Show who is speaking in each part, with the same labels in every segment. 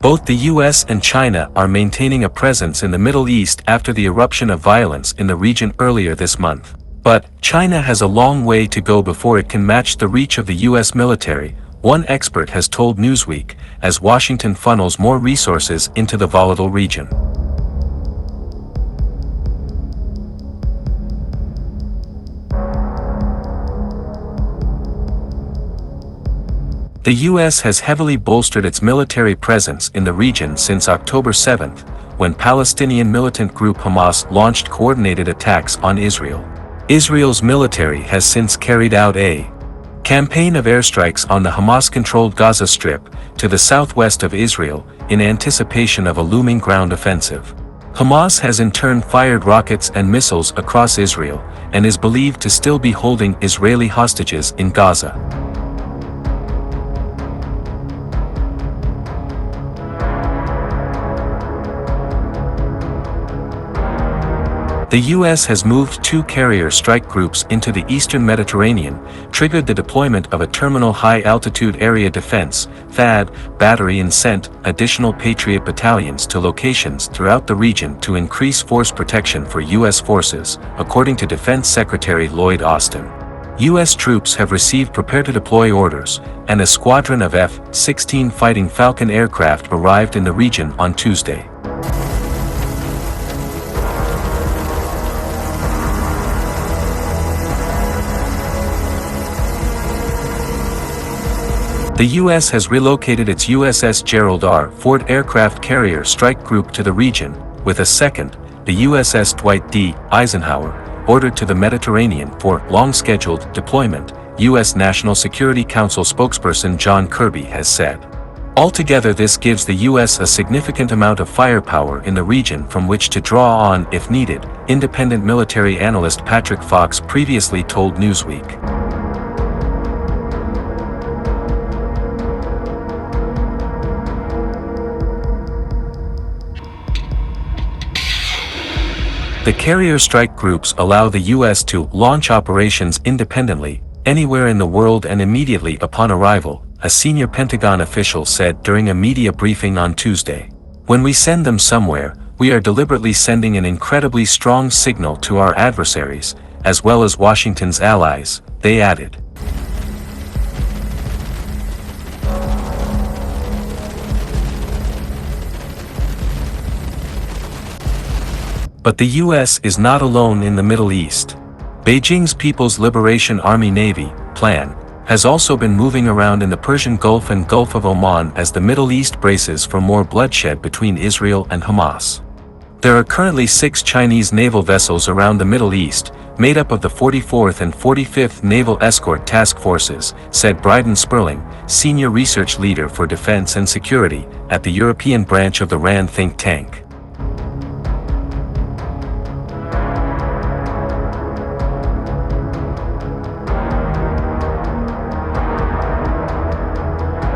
Speaker 1: Both the US and China are maintaining a presence in the Middle East after the eruption of violence in the region earlier this month. But China has a long way to go before it can match the reach of the US military, one expert has told Newsweek, as Washington funnels more resources into the volatile region. The US has heavily bolstered its military presence in the region since October 7, when Palestinian militant group Hamas launched coordinated attacks on Israel. Israel's military has since carried out a campaign of airstrikes on the Hamas-controlled Gaza Strip, to the southwest of Israel, in anticipation of a looming ground offensive. Hamas has in turn fired rockets and missiles across Israel, and is believed to still be holding Israeli hostages in Gaza. The US has moved 2 carrier strike groups into the eastern Mediterranean, triggered the deployment of a terminal high-altitude area defense (THAAD) battery and sent additional Patriot battalions to locations throughout the region to increase force protection for US forces, according to Defense Secretary Lloyd Austin. US troops have received prepare-to-deploy orders, and a squadron of F-16 Fighting Falcon aircraft arrived in the region on Tuesday. The U.S. has relocated its USS Gerald R. Ford aircraft carrier strike group to the region, with a second, the USS Dwight D. Eisenhower, ordered to the Mediterranean for long-scheduled deployment, U.S. National Security Council spokesperson John Kirby has said. Altogether, this gives the U.S. a significant amount of firepower in the region from which to draw on if needed, independent military analyst Patrick Fox previously told Newsweek. The carrier strike groups allow the U.S. to launch operations independently, anywhere in the world and immediately upon arrival, a senior Pentagon official said during a media briefing on Tuesday. When we send them somewhere, we are deliberately sending an incredibly strong signal to our adversaries, as well as Washington's allies, they added. But the U.S. is not alone in the Middle East. Beijing's People's Liberation Army Navy plan has also been moving around in the Persian Gulf and Gulf of Oman as the Middle East braces for more bloodshed between Israel and Hamas. There are currently 6 Chinese naval vessels around the Middle East, made up of the 44th and 45th Naval Escort Task Forces, said Bryden Sperling, senior research leader for defense and security at the European branch of the RAND think tank.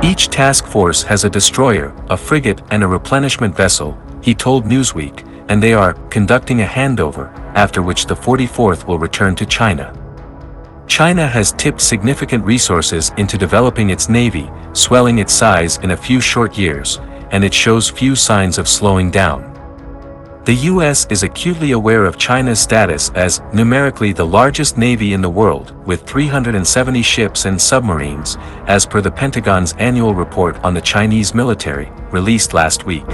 Speaker 1: Each task force has a destroyer, a frigate and a replenishment vessel, he told Newsweek, and they are conducting a handover, after which the 44th will return to China. China has tipped significant resources into developing its navy, swelling its size in a few short years, and it shows few signs of slowing down. The U.S. is acutely aware of China's status as numerically the largest navy in the world, with 370 ships and submarines, as per the Pentagon's annual report on the Chinese military, released last week.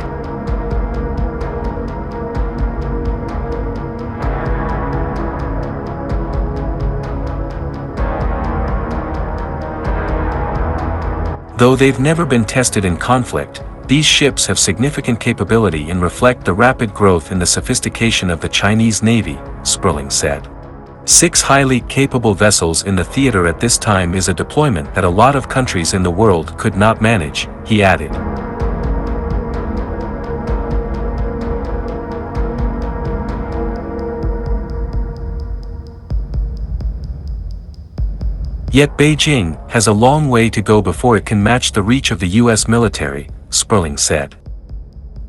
Speaker 1: Though they've never been tested in conflict, these ships have significant capability and reflect the rapid growth in the sophistication of the Chinese Navy, Sperling said. 6 highly capable vessels in the theater at this time is a deployment that a lot of countries in the world could not manage, he added. Yet Beijing has a long way to go before it can match the reach of the U.S. military, Sperling said.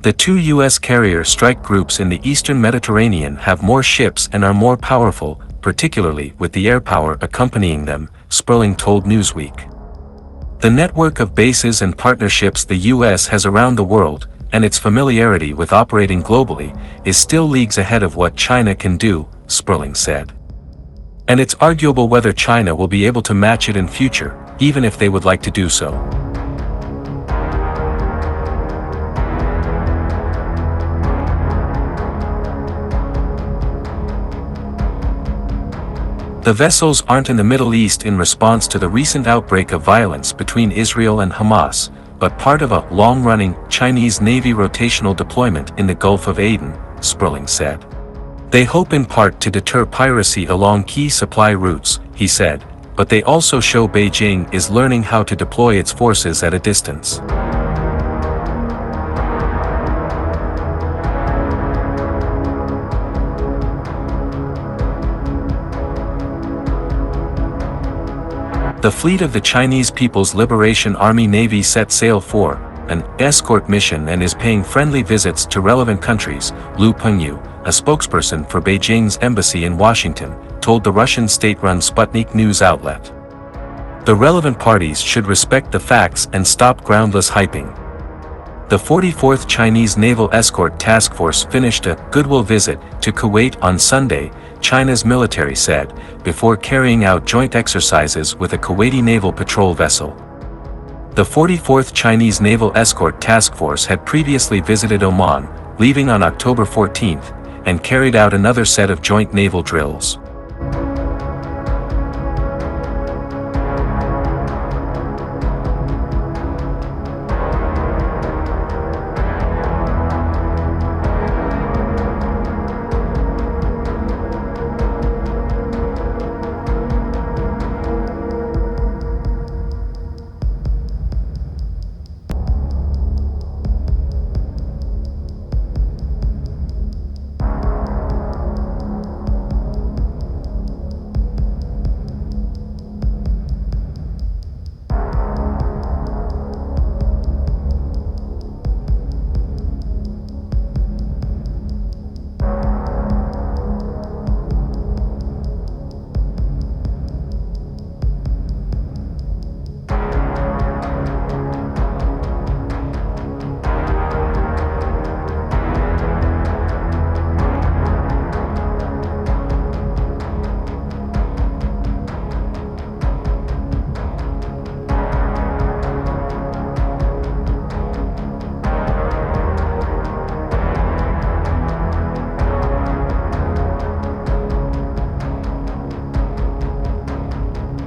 Speaker 1: The 2 U.S. carrier strike groups in the eastern Mediterranean have more ships and are more powerful, particularly with the air power accompanying them, Sperling told Newsweek. The network of bases and partnerships the US has around the world, and its familiarity with operating globally, is still leagues ahead of what China can do, Sperling said. And it's arguable whether China will be able to match it in future, even if they would like to do so. The vessels aren't in the Middle East in response to the recent outbreak of violence between Israel and Hamas, but part of a long-running Chinese Navy rotational deployment in the Gulf of Aden, Sperling said. They hope in part to deter piracy along key supply routes, he said, but they also show Beijing is learning how to deploy its forces at a distance. The fleet of the Chinese People's Liberation Army Navy set sail for an escort mission and is paying friendly visits to relevant countries, Lu Pengyu, a spokesperson for Beijing's embassy in Washington, told the Russian state-run Sputnik news outlet. The relevant parties should respect the facts and stop groundless hyping. The 44th Chinese Naval Escort Task Force finished a goodwill visit to Kuwait on Sunday, China's military said, before carrying out joint exercises with a Kuwaiti naval patrol vessel. The 44th Chinese Naval Escort Task Force had previously visited Oman, leaving on October 14, and carried out another set of joint naval drills.